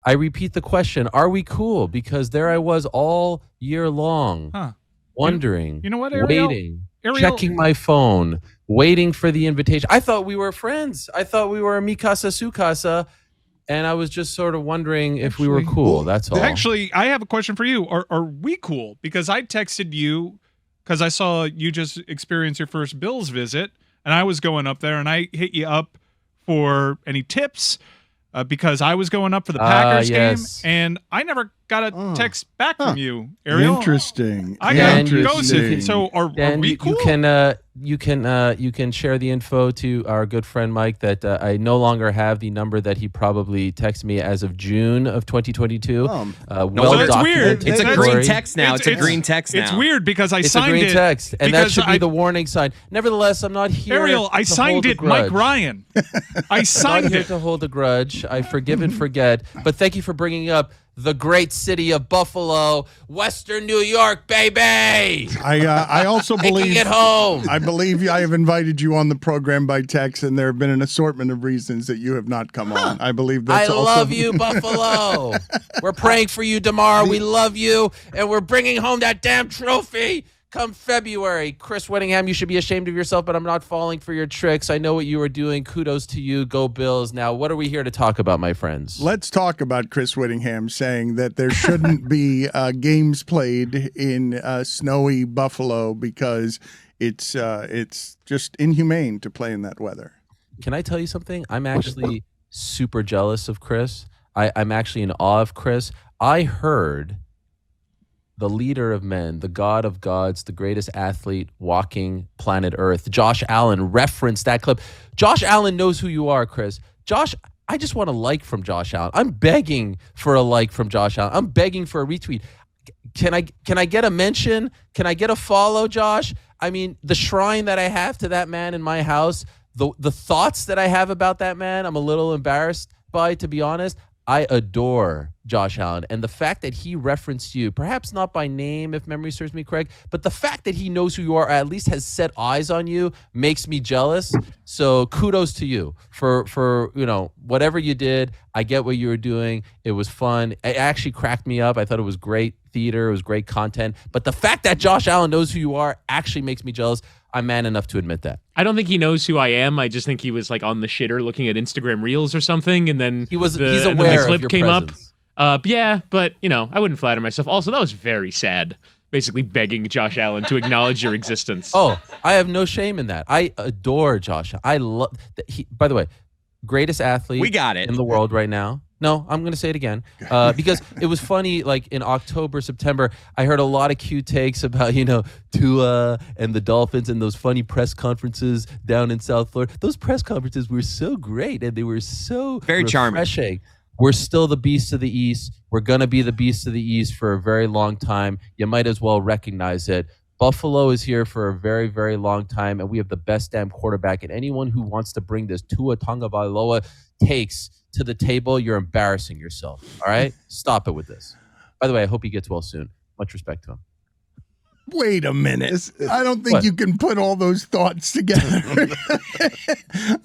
I repeat the question, are we cool? Because there I was all year long, wondering, you know what, Ariel? Waiting, checking my phone, waiting for the invitation. I thought we were friends. I thought we were Mikasa Sukasa, and I was just sort of wondering if we were cool. That's all. Actually, I have a question for you. Are we cool? Because I texted you because I saw you just experience your first Bills visit, and I was going up there, and I hit you up for any tips because I was going up for the Packers game, and I never got a text back from you, Ariel. Interesting. I got ghosted. So are we cool? You can share the info to our good friend Mike that I no longer have the number that he probably texted me as of June of 2022. No, it's weird. It's a green text now. It's a green text now. It's weird because I signed it. It's a green text, and that should be the warning sign. Nevertheless, I'm not here. Ariel, I signed it, Mike Ryan. I signed I'm not here it to hold a grudge. I forgive and forget. But thank you for bringing up the great city of Buffalo, Western New York, baby. I also believe it home. I believe I have invited you on the program by text, and there have been an assortment of reasons that you have not come on. I believe that's also. I love you, Buffalo. We're praying for you tomorrow. We love you, and we're bringing home that damn trophy. Come February. Chris Whittingham, you should be ashamed of yourself, but I'm not falling for your tricks. I know what you were doing. Kudos to you. Go Bills. Now, what are we here to talk about, my friends? Let's talk about Chris Whittingham saying that there shouldn't be games played in snowy Buffalo because it's just inhumane to play in that weather. Can I tell you something? I'm actually super jealous of Chris. I'm actually in awe of Chris. I heard the leader of men, the god of gods, the greatest athlete walking planet Earth, Josh Allen, referenced that clip. Josh Allen knows who you are, Chris. Josh, I just want a like from Josh Allen. I'm begging for a like from Josh Allen. I'm begging for a retweet. Can I get a mention? Can I get a follow, Josh? I mean, the shrine that I have to that man in my house, the thoughts that I have about that man, I'm a little embarrassed by, to be honest. I adore Josh Allen, and the fact that he referenced you, perhaps not by name if memory serves me correct, but the fact that he knows who you are, or at least has set eyes on you, makes me jealous. So kudos to you for whatever you did. I get what you were doing. It was fun. It actually cracked me up. I thought it was great theater. It was great content. But the fact that Josh Allen knows who you are actually makes me jealous. I'm man enough to admit that. I don't think he knows who I am. I just think he was like on the shitter looking at Instagram Reels or something, and then he's aware the clip of your came presence. up. Yeah, but I wouldn't flatter myself. Also, that was very sad. Basically begging Josh Allen to acknowledge your existence. Oh, I have no shame in that. I adore Josh. I love that. By the way, greatest athlete we got it. in the world right now. No, I'm going to say it again because it was funny. Like in October, September, I heard a lot of cute takes about, Tua and the Dolphins and those funny press conferences down in South Florida. Those press conferences were so great and they were so very charming. We're still the beasts of the East. We're going to be the beasts of the East for a very long time. You might as well recognize it. Buffalo is here for a very, very long time, and we have the best damn quarterback. And anyone who wants to bring this Tua Tagovailoa takes to the table, you're embarrassing yourself. All right? Stop it with this. By the way, I hope he gets well soon. Much respect to him. Wait a minute. I don't think you can put all those thoughts together.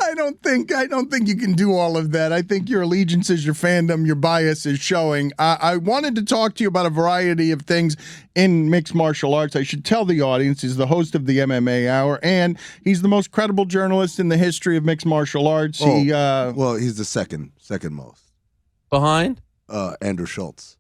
I don't think you can do all of that. I think your allegiances, your fandom, your bias is showing. I wanted to talk to you about a variety of things in mixed martial arts. I should tell the audience he's the host of the MMA Hour, and he's the most credible journalist in the history of mixed martial arts. Well, he's the second most. Behind? Andrew Schultz.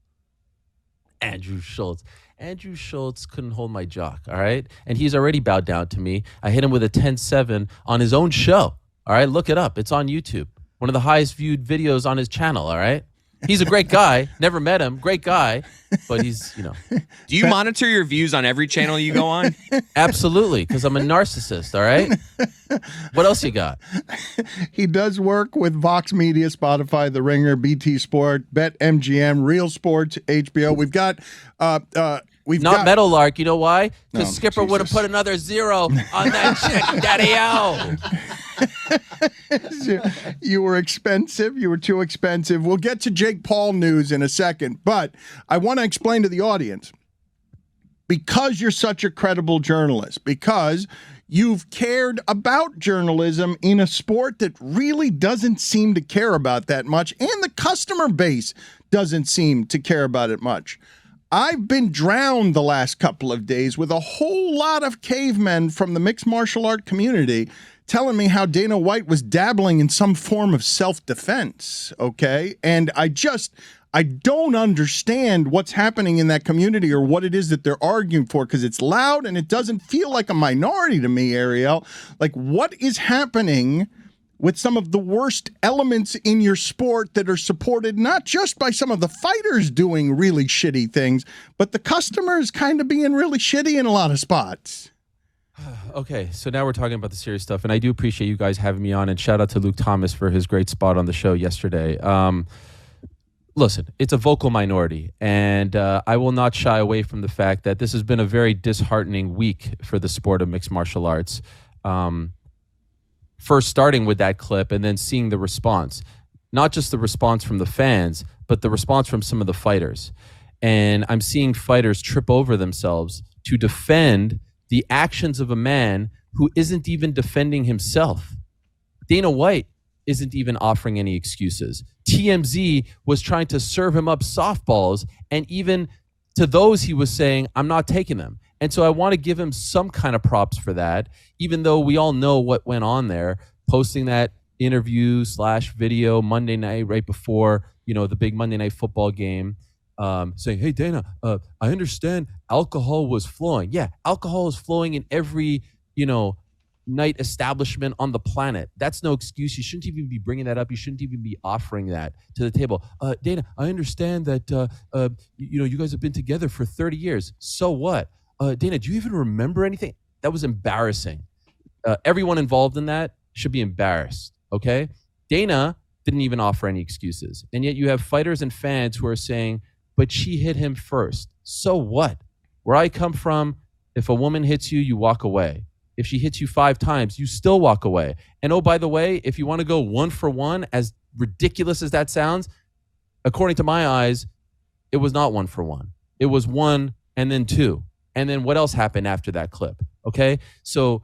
Andrew Schultz couldn't hold my jock, all right? And he's already bowed down to me. I hit him with a 10-7 on his own show, all right? Look it up. It's on YouTube. One of the highest viewed videos on his channel, all right? He's a great guy. Never met him. Great guy. But he's, Do you monitor your views on every channel you go on? Absolutely, because I'm a narcissist, all right? What else you got? He does work with Vox Media, Spotify, The Ringer, BT Sport, BetMGM, Real Sports, HBO. We've got... Not Meadowlark. You know why? Because Skipper would have put another 0 on that chick, Daddy-o. You were expensive. You were too expensive. We'll get to Jake Paul news in a second, but I want to explain to the audience, because you're such a credible journalist, because You've cared about journalism in a sport that really doesn't seem to care about that much, and the customer base doesn't seem to care about it much. I've been drowned the last couple of days with a whole lot of cavemen from the mixed martial art community telling me how Dana White was dabbling in some form of self-defense, okay? And I don't understand what's happening in that community or what it is that they're arguing for, because it's loud and it doesn't feel like a minority to me, Ariel. Like, what is happening with some of the worst elements in your sport that are supported not just by some of the fighters doing really shitty things, but the customers kind of being really shitty in a lot of spots? Okay, so now we're talking about the serious stuff, and I do appreciate you guys having me on, and shout out to Luke Thomas for his great spot on the show yesterday. Listen, it's a vocal minority, and I will not shy away from the fact that this has been a very disheartening week for the sport of mixed martial arts. First starting with that clip and then seeing the response. Not just the response from the fans, but the response from some of the fighters. And I'm seeing fighters trip over themselves to defend the actions of a man who isn't even defending himself. Dana White isn't even offering any excuses. TMZ was trying to serve him up softballs, and even to those he was saying, I'm not taking them. And so I want to give him some kind of props for that, even though we all know what went on there, posting that interview / video Monday night right before, the big Monday Night Football game, saying, hey, Dana, I understand alcohol was flowing. Yeah, alcohol is flowing in every, night establishment on the planet. That's no excuse. You shouldn't even be bringing that up. You shouldn't even be offering that to the table. Dana, I understand that, you guys have been together for 30 years. So what? Dana, do you even remember anything? That was embarrassing. Everyone involved in that should be embarrassed, okay? Dana didn't even offer any excuses. And yet you have fighters and fans who are saying, but she hit him first. So what? Where I come from, if a woman hits you, you walk away. If she hits you 5 times, you still walk away. And oh, by the way, if you want to go 1 for 1, as ridiculous as that sounds, according to my eyes, it was not 1 for 1. It was 1 and then 2. And then what else happened after that clip? Okay? So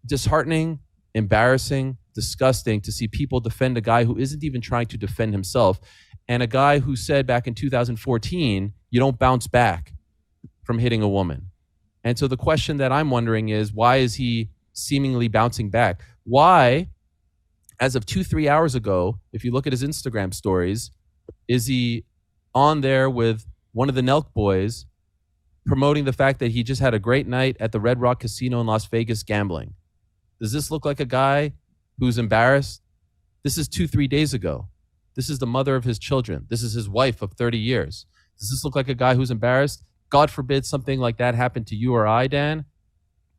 disheartening, embarrassing, disgusting to see people defend a guy who isn't even trying to defend himself, and a guy who said back in 2014, you don't bounce back from hitting a woman. And so the question that I'm wondering is, why is he seemingly bouncing back? Why, as of 2-3 hours ago, if you look at his Instagram stories, is he on there with one of the Nelk boys promoting the fact that he just had a great night at the Red Rock Casino in Las Vegas gambling? Does this look like a guy who's embarrassed? This is 2-3 days ago. This is the mother of his children. This is his wife of 30 years. Does this look like a guy who's embarrassed? God forbid something like that happened to you or I, Dan.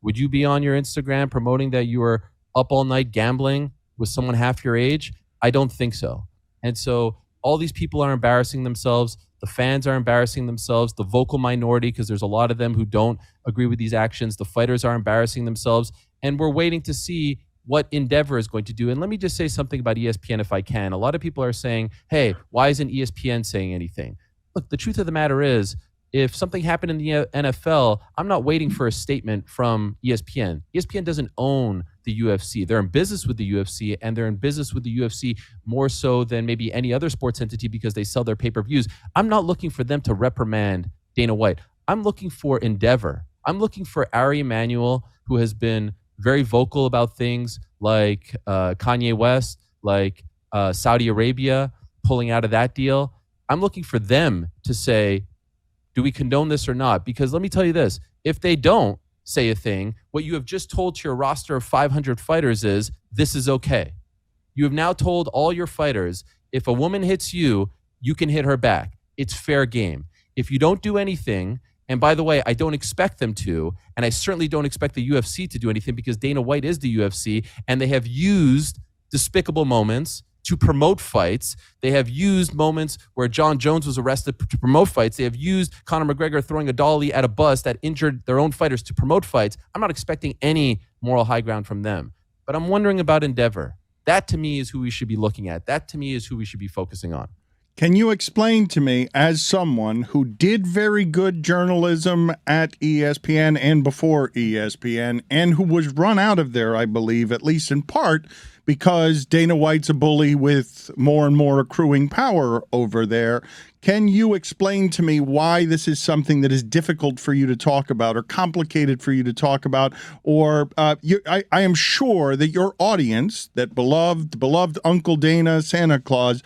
Would you be on your Instagram promoting that you were up all night gambling with someone half your age? I don't think so. And so all these people are embarrassing themselves. The fans are embarrassing themselves. The vocal minority, because there's a lot of them who don't agree with these actions. The fighters are embarrassing themselves. And we're waiting to see what Endeavor is going to do. And let me just say something about ESPN if I can. A lot of people are saying, hey, why isn't ESPN saying anything? Look, the truth of the matter is, if something happened in the NFL, I'm not waiting for a statement from ESPN. ESPN doesn't own the UFC. They're in business with the UFC, and they're in business with the UFC more so than maybe any other sports entity because they sell their pay-per-views. I'm not looking for them to reprimand Dana White. I'm looking for Endeavor. I'm looking for Ari Emanuel, who has been very vocal about things like Kanye West, like Saudi Arabia pulling out of that deal. I'm looking for them to say, do we condone this or not? Because let me tell you this, if they don't say a thing, what you have just told to your roster of 500 fighters is, this is okay. You have now told all your fighters, if a woman hits you, you can hit her back. It's fair game. If you don't do anything, and by the way, I don't expect them to, and I certainly don't expect the UFC to do anything because Dana White is the UFC, and they have used despicable moments to promote fights. They have used moments where John Jones was arrested to promote fights. They have used Conor McGregor throwing a dolly at a bus that injured their own fighters to promote fights. I'm not expecting any moral high ground from them. But I'm wondering about Endeavor. That to me is who we should be looking at. That to me is who we should be focusing on. Can you explain to me, as someone who did very good journalism at ESPN and before ESPN, and who was run out of there, I believe, at least in part, because Dana White's a bully with more and more accruing power over there, can you explain to me why this is something that is difficult for you to talk about or complicated for you to talk about? Or I am sure that your audience, that beloved Uncle Dana, Santa Claus,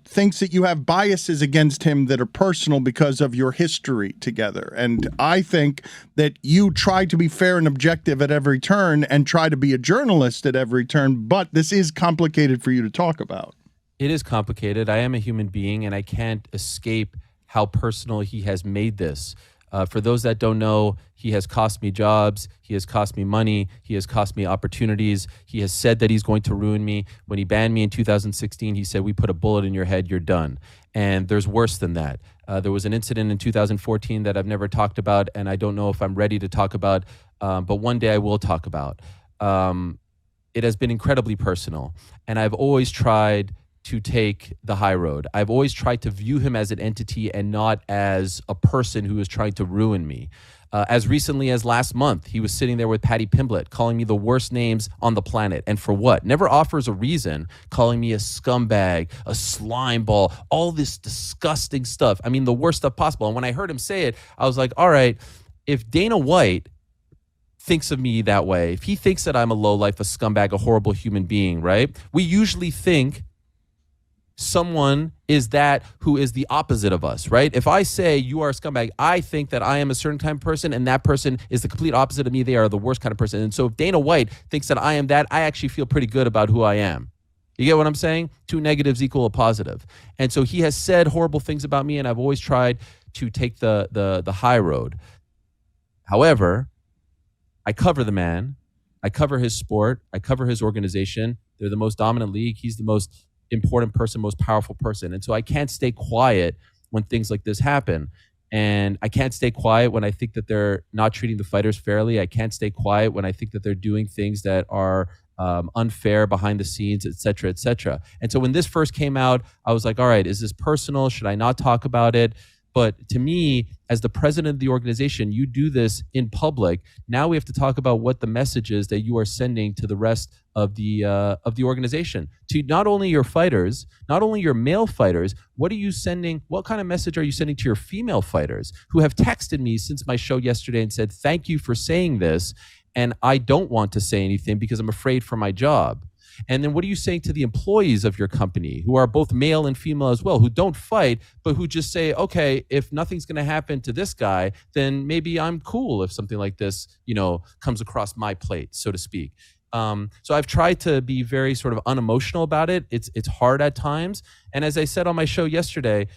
thinks that you have biases against him that are personal because of your history together. And I think that you try to be fair and objective at every turn and try to be a journalist at every turn, but this is complicated for you to talk about. It is complicated. I am a human being, and I can't escape how personal he has made this. For those that don't know, he has cost me jobs. He has cost me money. He has cost me opportunities. He has said that he's going to ruin me. When he banned me in 2016, he said, "We put a bullet in your head, you're done." And there's worse than that. There was an incident in 2014 that I've never talked about, and I don't know if I'm ready to talk about, but one day I will talk about. It has been incredibly personal, and I've always tried to take the high road. I've always tried to view him as an entity and not as a person who is trying to ruin me. As recently as last month, he was sitting there with Patty Pimblett calling me the worst names on the planet. And for what? Never offers a reason, calling me a scumbag, a slime ball, all this disgusting stuff. I mean, the worst stuff possible. And when I heard him say it, I was like, all right, if Dana White thinks of me that way, if he thinks that I'm a lowlife, a scumbag, a horrible human being, right? We usually think someone is that who is the opposite of us, right? If I say you are a scumbag, I think that I am a certain kind of person, and that person is the complete opposite of me. They are the worst kind of person. And so if Dana White thinks that I am that, I actually feel pretty good about who I am. You get what I'm saying? Two negatives equal a positive. And so he has said horrible things about me, and I've always tried to take the high road. However, I cover the man. I cover his sport. I cover his organization. They're the most dominant league. He's the most important person, most powerful person. And so I can't stay quiet when things like this happen. And I can't stay quiet when I think that they're not treating the fighters fairly. I can't stay quiet when I think that they're doing things that are unfair behind the scenes, et cetera, et cetera. And so when this first came out, I was like, all right, is this personal? Should I not talk about it? But to me, as the president of the organization, you do this in public. Now we have to talk about what the message is that you are sending to the rest of the organization. To not only your fighters, not only your male fighters, what are you sending? What kind of message are you sending to your female fighters who have texted me since my show yesterday and said, "Thank you for saying this, and I don't want to say anything because I'm afraid for my job"? And then what are you saying to the employees of your company who are both male and female as well, who don't fight, but who just say, okay, if nothing's going to happen to this guy, then maybe I'm cool if something like this, comes across my plate, so to speak. So I've tried to be very sort of unemotional about it. It's hard at times. And as I said on my show yesterday,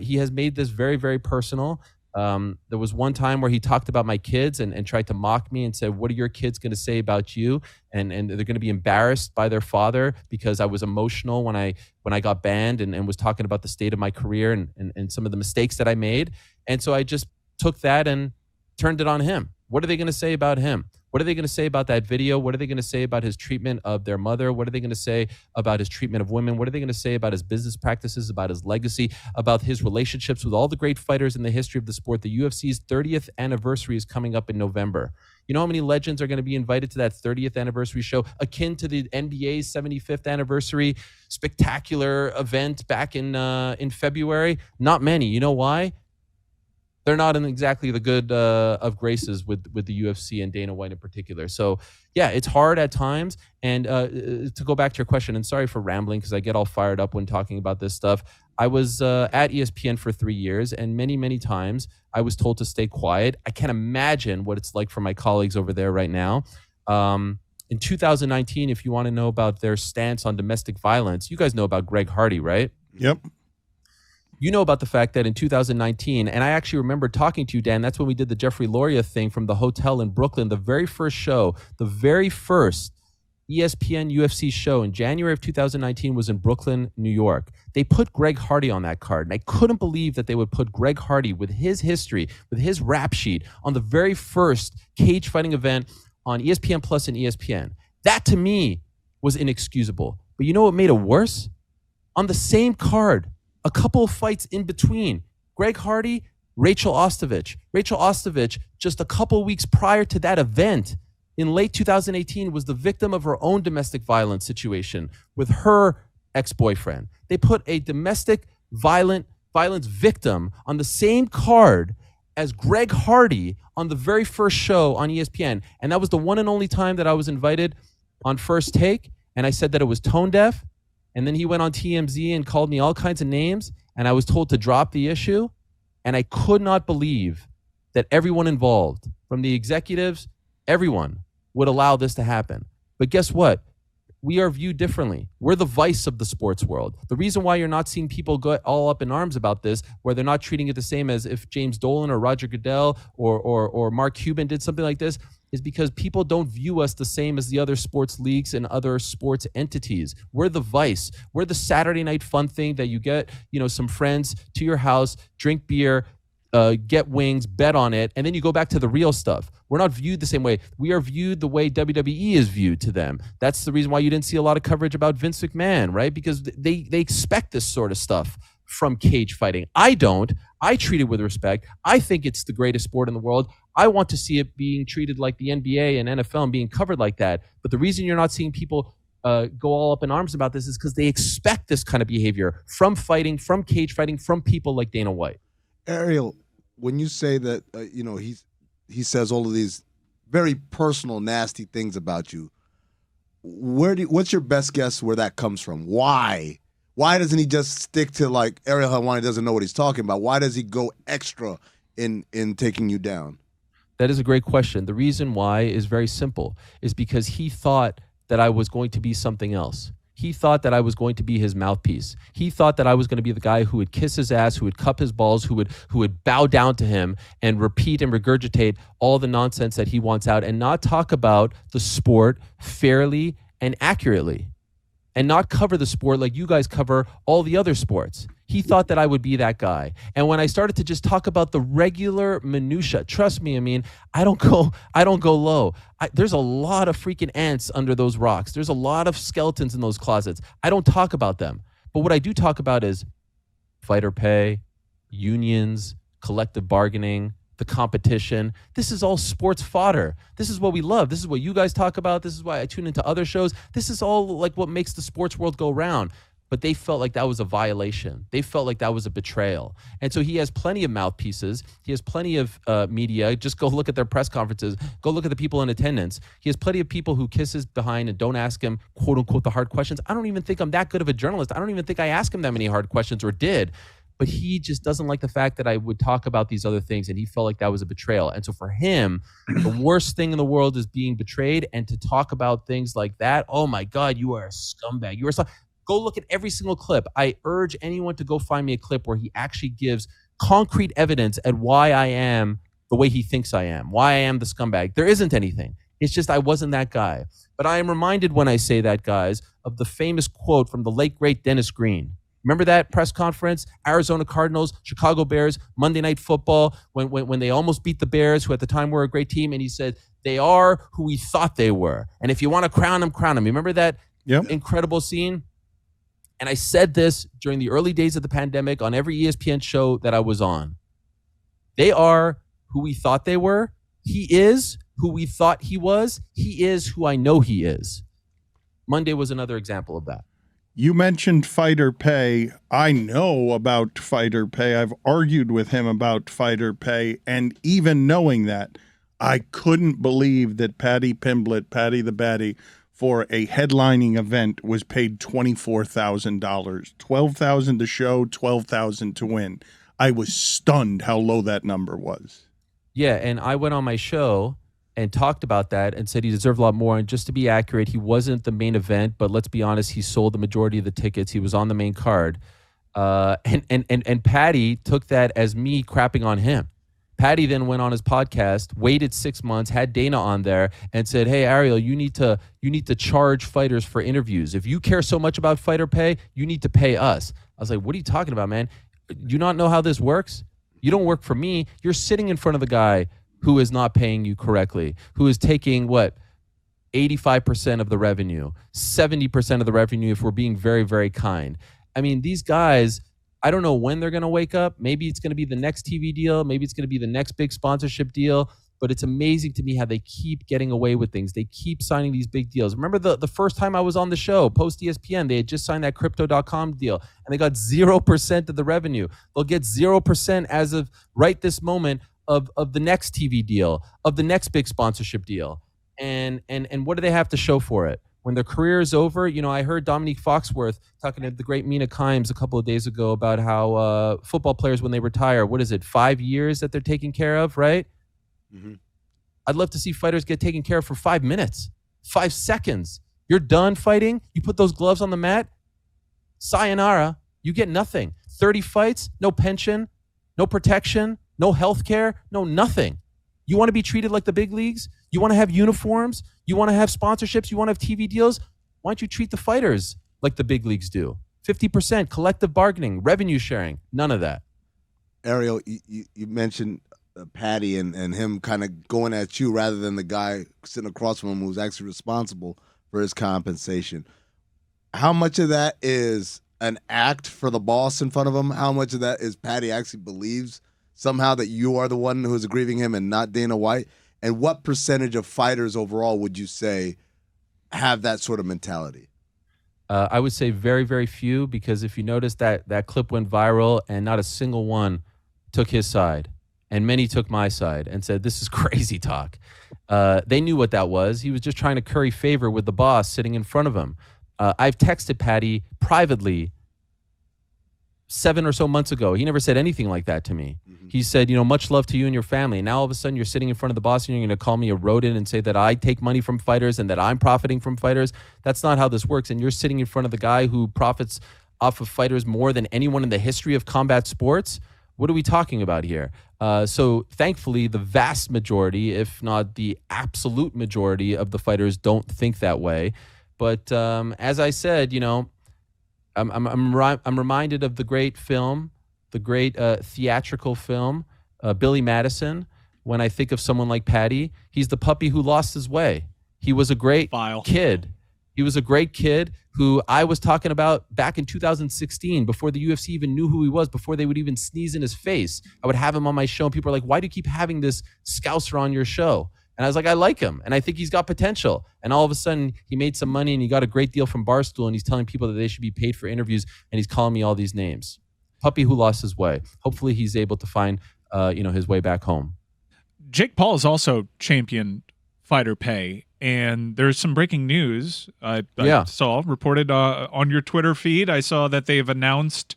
he has made this very, very personal. There was one time where he talked about my kids and tried to mock me and said, "What are your kids going to say about you?" And they're going to be embarrassed by their father because I was emotional when I got banned and was talking about the state of my career and some of the mistakes that I made. And so I just took that and turned it on him. What are they going to say about him? What are they going to say about that video? What are they going to say about his treatment of their mother? What are they going to say about his treatment of women? What are they going to say about his business practices, about his legacy, about his relationships with all the great fighters in the history of the sport? The UFC's 30th anniversary is coming up in November. You know how many legends are going to be invited to that 30th anniversary show, akin to the NBA's 75th anniversary spectacular event back in February? Not many. You know why? They're not in exactly the good of graces with the UFC and Dana White in particular. So yeah, it's hard at times. And to go back to your question, and sorry for rambling because I get all fired up when talking about this stuff. I was at ESPN for 3 years, and many, many times I was told to stay quiet. I can't imagine what it's like for my colleagues over there right now. In 2019, if you want to know about their stance on domestic violence, you guys know about Greg Hardy, right? Yep. You know about the fact that in 2019, and I actually remember talking to you, Dan, that's when we did the Jeffrey Loria thing from the hotel in Brooklyn, the very first show, the very first ESPN UFC show in January of 2019 was in Brooklyn, New York. They put Greg Hardy on that card, and I couldn't believe that they would put Greg Hardy with his history, with his rap sheet on the very first cage fighting event on ESPN Plus and ESPN. That to me was inexcusable. But you know what made it worse? On the same card, a couple of fights in between. Greg Hardy, Rachel Ostovich. Rachel Ostovich, just a couple of weeks prior to that event, in late 2018, was the victim of her own domestic violence situation with her ex-boyfriend. They put a domestic violence victim on the same card as Greg Hardy on the very first show on ESPN. And that was the one and only time that I was invited on First Take. And I said that it was tone deaf. And then he went on TMZ and called me all kinds of names. And I was told to drop the issue. And I could not believe that everyone involved, from the executives, everyone, would allow this to happen. But guess what? We are viewed differently. We're the Vice of the sports world. The reason why you're not seeing people go all up in arms about this, where they're not treating it the same as if James Dolan or Roger Goodell or Mark Cuban did something like this, is because people don't view us the same as the other sports leagues and other sports entities. We're the Vice. We're the Saturday night fun thing that you get, some friends to your house, drink beer, get wings, bet on it, and then you go back to the real stuff. We're not viewed the same way. We are viewed the way WWE is viewed to them. That's the reason why you didn't see a lot of coverage about Vince McMahon, right? Because they expect this sort of stuff from cage fighting. I don't. I treat it with respect. I think it's the greatest sport in the world. I want to see it being treated like the NBA and NFL and being covered like that. But the reason you're not seeing people go all up in arms about this is because they expect this kind of behavior from fighting, from cage fighting, from people like Dana White. Ariel, when you say that, he says all of these very personal, nasty things about you, what's your best guess where that comes from? Why? Why doesn't he just stick to, like, Ariel Helwani doesn't know what he's talking about? Why does he go extra in taking you down? That is a great question. The reason why is very simple, is because he thought that I was going to be something else. He thought that I was going to be his mouthpiece. He thought that I was going to be the guy who would kiss his ass, who would cup his balls, who would bow down to him and repeat and regurgitate all the nonsense that he wants out and not talk about the sport fairly and accurately and not cover the sport like you guys cover all the other sports. He thought that I would be that guy. And when I started to just talk about the regular minutia, trust me, I mean, I don't go low. There's a lot of freaking ants under those rocks. There's a lot of skeletons in those closets. I don't talk about them. But what I do talk about is fighter pay, unions, collective bargaining, the competition. This is all sports fodder. This is what we love. This is what you guys talk about. This is why I tune into other shows. This is all like what makes the sports world go round. But they felt like that was a violation. They felt like that was a betrayal. And so he has plenty of mouthpieces. He has plenty of media. Just go look at their press conferences. Go look at the people in attendance. He has plenty of people who kiss his behind and don't ask him, quote unquote, the hard questions. I don't even think I'm that good of a journalist. I don't even think I asked him that many hard questions or did. But he just doesn't like the fact that I would talk about these other things, and he felt like that was a betrayal. And so for him, the worst thing in the world is being betrayed, and to talk about things like that, oh my God, you are a scumbag. You are Go look at every single clip. I urge anyone to go find me a clip where he actually gives concrete evidence at why I am the way he thinks I am, why I am the scumbag. There isn't anything. It's just I wasn't that guy. But I am reminded when I say that, guys, of the famous quote from the late, great Dennis Green. Remember that press conference? Arizona Cardinals, Chicago Bears, Monday Night Football, when they almost beat the Bears, who at the time were a great team, and he said, they are who we thought they were. And if you want to crown them, crown them. You remember that incredible scene? And I said this during the early days of the pandemic on every ESPN show that I was on. They are who we thought they were. He is who we thought he was. He is who I know he is. Monday was another example of that. You mentioned fighter pay. I know about fighter pay. I've argued with him about fighter pay. And even knowing that, I couldn't believe that Paddy Pimblett, Paddy the Baddy, for a headlining event was paid $24,000. $12,000 to show, $12,000 to win. I was stunned how low that number was. Yeah, and I went on my show and talked about that and said he deserved a lot more. And just to be accurate, he wasn't the main event, but let's be honest, he sold the majority of the tickets. He was on the main card. And Paddy took that as me crapping on him. Paddy then went on his podcast, waited 6 months, had Dana on there, and said, "Hey, Ariel, you need to charge fighters for interviews. If you care so much about fighter pay, you need to pay us." I was like, "What are you talking about, man? Do you not know how this works? You don't work for me. You're sitting in front of the guy who is not paying you correctly, who is taking 85% of the revenue, 70% of the revenue if we're being very, very kind. I mean, these guys I don't know when they're going to wake up. Maybe it's going to be the next TV deal. Maybe it's going to be the next big sponsorship deal. But it's amazing to me how they keep getting away with things. They keep signing these big deals. Remember the first time I was on the show, post ESPN, they had just signed that Crypto.com deal, and they got 0% of the revenue. They'll get 0% as of right this moment of the next TV deal, of the next big sponsorship deal. And what do they have to show for it? When their career is over, I heard Dominique Foxworth talking to the great Mina Kimes a couple of days ago about how football players, when they retire, 5 years that they're taken care of, right? Mm-hmm. I'd love to see fighters get taken care of for 5 minutes, 5 seconds. You're done fighting. You put those gloves on the mat. Sayonara. You get nothing. 30 fights, no pension, no protection, no health care, no nothing. You want to be treated like the big leagues? You want to have uniforms? You want to have sponsorships? You want to have TV deals? Why don't you treat the fighters like the big leagues do? 50%, collective bargaining, revenue sharing, none of that. Ariel, you mentioned Patty and him kind of going at you rather than the guy sitting across from him who's actually responsible for his compensation. How much of that is an act for the boss in front of him? How much of that is Patty actually believes somehow that you are the one who's aggrieving him and not Dana White? And what percentage of fighters overall would you say have that sort of mentality? I would say very, very few, because if you notice that clip went viral and not a single one took his side. And many took my side and said, this is crazy talk. They knew what that was. He was just trying to curry favor with the boss sitting in front of him. I've texted Patty privately 7 or so months ago. He never said anything like that to me. Mm-hmm. He said, much love to you and your family. And now all of a sudden you're sitting in front of the boss and you're going to call me a rodent and say that I take money from fighters and that I'm profiting from fighters. That's not how this works. And you're sitting in front of the guy who profits off of fighters more than anyone in the history of combat sports. What are we talking about here? So thankfully, the vast majority, if not the absolute majority of the fighters don't think that way. But as I said, I'm reminded of the great film, the great theatrical film, Billy Madison. When I think of someone like Patty, he's the puppy who lost his way. He was a great kid. He was a great kid who I was talking about back in 2016, before the UFC even knew who he was, before they would even sneeze in his face. I would have him on my show, and people are like, why do you keep having this scouser on your show? And I was like, I like him, and I think he's got potential. And all of a sudden, he made some money, and he got a great deal from Barstool, and he's telling people that they should be paid for interviews, and he's calling me all these names. Puppy who lost his way. Hopefully, he's able to find his way back home. Jake Paul is also championed fighter pay, and there's some breaking news I saw reported on your Twitter feed. I saw that they've announced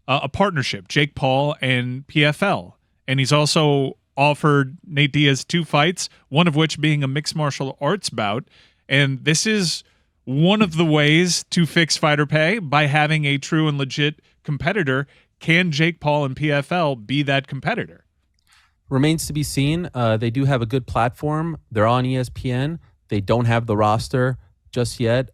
a partnership, Jake Paul and PFL, and he's also offered Nate Diaz 2 fights, one of which being a mixed martial arts bout. And this is one of the ways to fix fighter pay, by having a true and legit competitor. Can Jake Paul and PFL be that competitor? Remains to be seen. They do have a good platform. They're on ESPN. They don't have the roster just yet.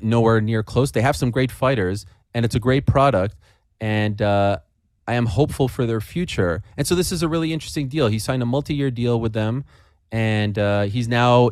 Nowhere near close. They have some great fighters, and it's a great product. And I am hopeful for their future. And so this is a really interesting deal. He signed a multi-year deal with them, and he's now,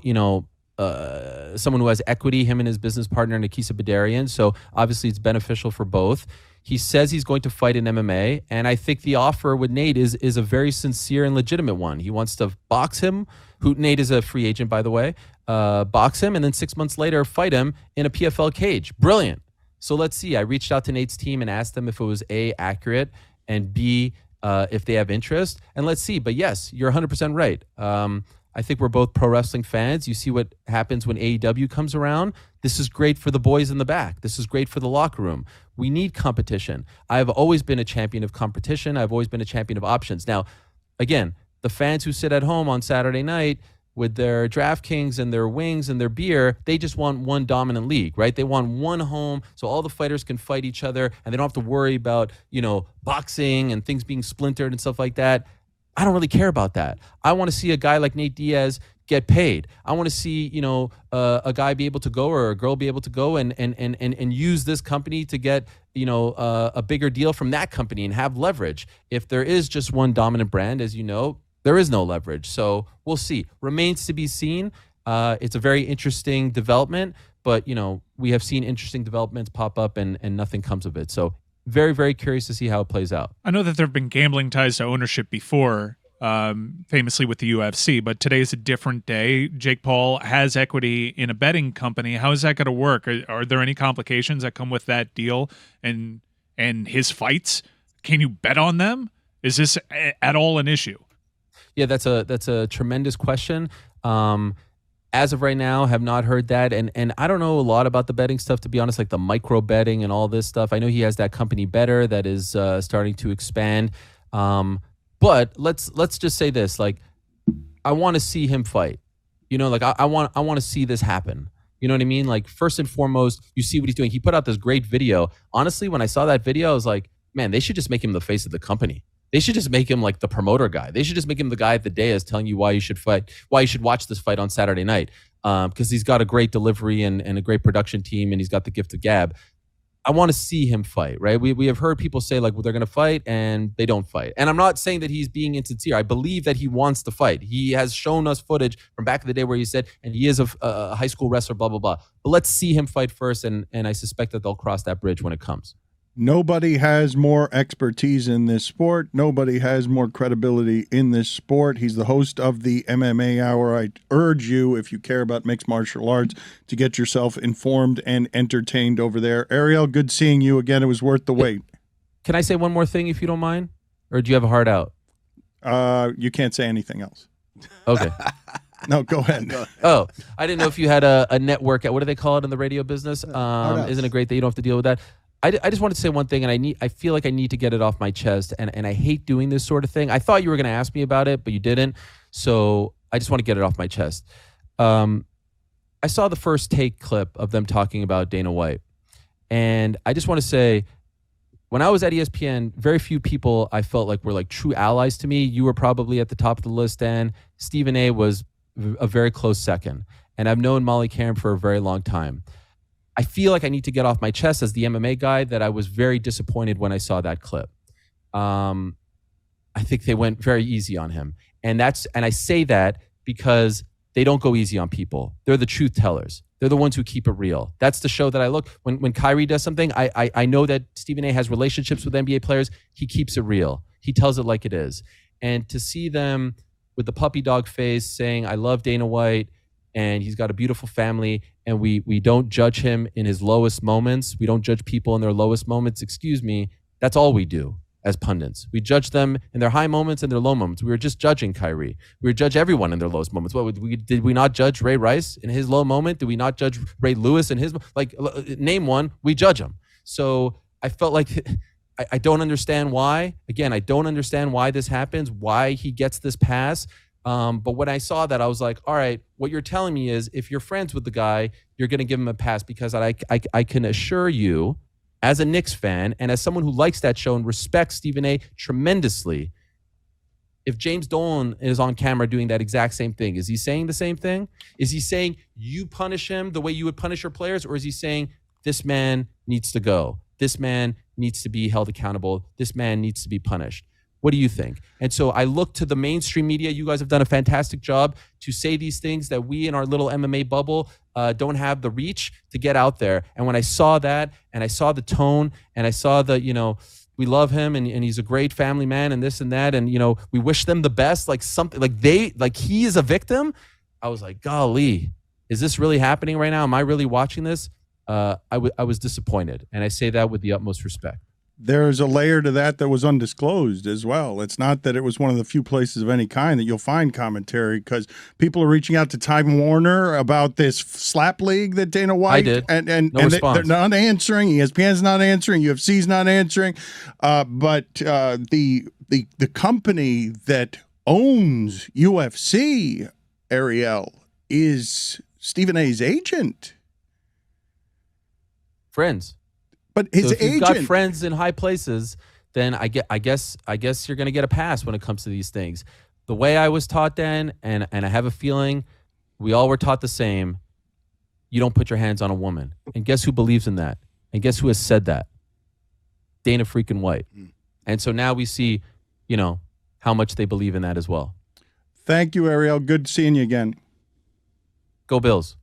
someone who has equity, him and his business partner, Nikisa Badarian. So obviously it's beneficial for both. He says he's going to fight in MMA, and I think the offer with Nate is a very sincere and legitimate one. He wants to box him, who Nate is a free agent, by the way, box him, and then 6 months later fight him in a PFL cage. Brilliant. So let's see. I reached out to Nate's team and asked them if it was A, accurate, and B, if they have interest. And let's see. But yes, you're 100% right. I think we're both pro wrestling fans. You see what happens when AEW comes around. This is great for the boys in the back. This is great for the locker room. We need competition. I've always been a champion of competition. I've always been a champion of options. Now, again, the fans who sit at home on Saturday night with their DraftKings and their wings and their beer, they just want one dominant league, right? They want one home so all the fighters can fight each other and they don't have to worry about, boxing and things being splintered and stuff like that. I don't really care about that. I want to see a guy like Nate Diaz get paid. I want to see, a guy be able to go, or a girl be able to go and use this company to get, a bigger deal from that company and have leverage. If there is just one dominant brand, as you know, there is no leverage. So we'll see. Remains to be seen. It's a very interesting development, but, we have seen interesting developments pop up and nothing comes of it. So very, very curious to see how it plays out. I know that there have been gambling ties to ownership before, famously with the UFC, but today is a different day. Jake Paul has equity in a betting company. How is that going to work? Are there any complications that come with that deal and his fights? Can you bet on them? Is this at all an issue? Yeah, that's a tremendous question. As of right now, have not heard that, and I don't know a lot about the betting stuff, to be honest, like the micro betting and all this stuff. I know he has that company Better that is starting to expand. But let's just say this: like, I want to see him fight. You know, like I want to see this happen. You know what I mean? Like, first and foremost, you see what he's doing. He put out this great video. Honestly, when I saw that video, I was like, man, they should just make him the face of the company. They should just make him like the promoter guy. They should just make him the guy at the dais telling you why you should fight, why you should watch this fight on Saturday night. Because he's got a great delivery and a great production team, and he's got the gift of gab. I want to see him fight, right? We have heard people say, like, well, they're going to fight, and they don't fight. And I'm not saying that he's being insincere. I believe that he wants to fight. He has shown us footage from back in the day where he said, and he is a high school wrestler, blah, blah, blah. But let's see him fight first, and I suspect that they'll cross that bridge when it comes. Nobody has more expertise in this sport. Nobody has more credibility in this sport. He's the host of the MMA Hour. I urge you, if you care about mixed martial arts, to get yourself informed and entertained over there. Ariel, good seeing you again. It was worth the wait. Can I say one more thing, if you don't mind? Or do you have a heart out? You can't say anything else. Okay. No, go ahead. Oh, I didn't know if you had a network. What do they call it in the radio business? Isn't it great that you don't have to deal with that? I just wanted to say one thing, and I feel like I need to get it off my chest, and I hate doing this sort of thing. I thought you were going to ask me about it, but you didn't, so I just want to get it off my chest. I saw the first take clip of them talking about Dana White, and I just want to say, when I was at ESPN, very few people I felt like were like true allies to me. You were probably at the top of the list, and Stephen A. was a very close second, and I've known Molly Karen for a very long time. I feel like I need to get off my chest as the MMA guy that I was very disappointed when I saw that clip. I think they went very easy on him. And I say that because they don't go easy on people. They're the truth tellers. They're the ones who keep it real. That's the show that I look. When Kyrie does something, I know that Stephen A. has relationships with NBA players. He keeps it real. He tells it like it is. And to see them with the puppy dog face saying, I love Dana White, and he's got a beautiful family, and we don't judge him in his lowest moments. We don't judge people in their lowest moments. Excuse me. That's all we do as pundits. We judge them in their high moments and their low moments. We were just judging Kyrie. We would judge everyone in their lowest moments. Did we not judge Ray Rice in his low moment? Did we not judge Ray Lewis in his, name one, we judge him. So I felt like I don't understand why. Again, I don't understand why this happens, why he gets this pass. But when I saw that, I was like, all right, what you're telling me is if you're friends with the guy, you're going to give him a pass, because I can assure you, as a Knicks fan and as someone who likes that show and respects Stephen A. tremendously, if James Dolan is on camera doing that exact same thing, is he saying the same thing? Is he saying you punish him the way you would punish your players? Or is he saying this man needs to go? This man needs to be held accountable. This man needs to be punished. What do you think? And so I look to the mainstream media. You guys have done a fantastic job to say these things that we in our little MMA bubble don't have the reach to get out there. And when I saw that, and I saw the tone, and I saw the, we love him, and he's a great family man, and this and that, and we wish them the best, like something like he is a victim. I was like, golly, is this really happening right now? Am I really watching this? I was disappointed, and I say that with the utmost respect. There's a layer to that was undisclosed as well. It's not that it was one of the few places of any kind that you'll find commentary, because people are reaching out to Time Warner about this slap league that Dana White did. and No they're not answering. ESPN's not answering. UFC's not answering. But the company that owns UFC, Ariel, is Stephen A.'s agent. Friends. But his if you've agent got friends in high places, then I guess you're going to get a pass when it comes to these things. The way I was taught then, and I have a feeling we all were taught the same, you don't put your hands on a woman. And guess who believes in that? And guess who has said that? Dana freaking White. And so now we see, how much they believe in that as well. Thank you, Ariel. Good seeing you again. Go Bills.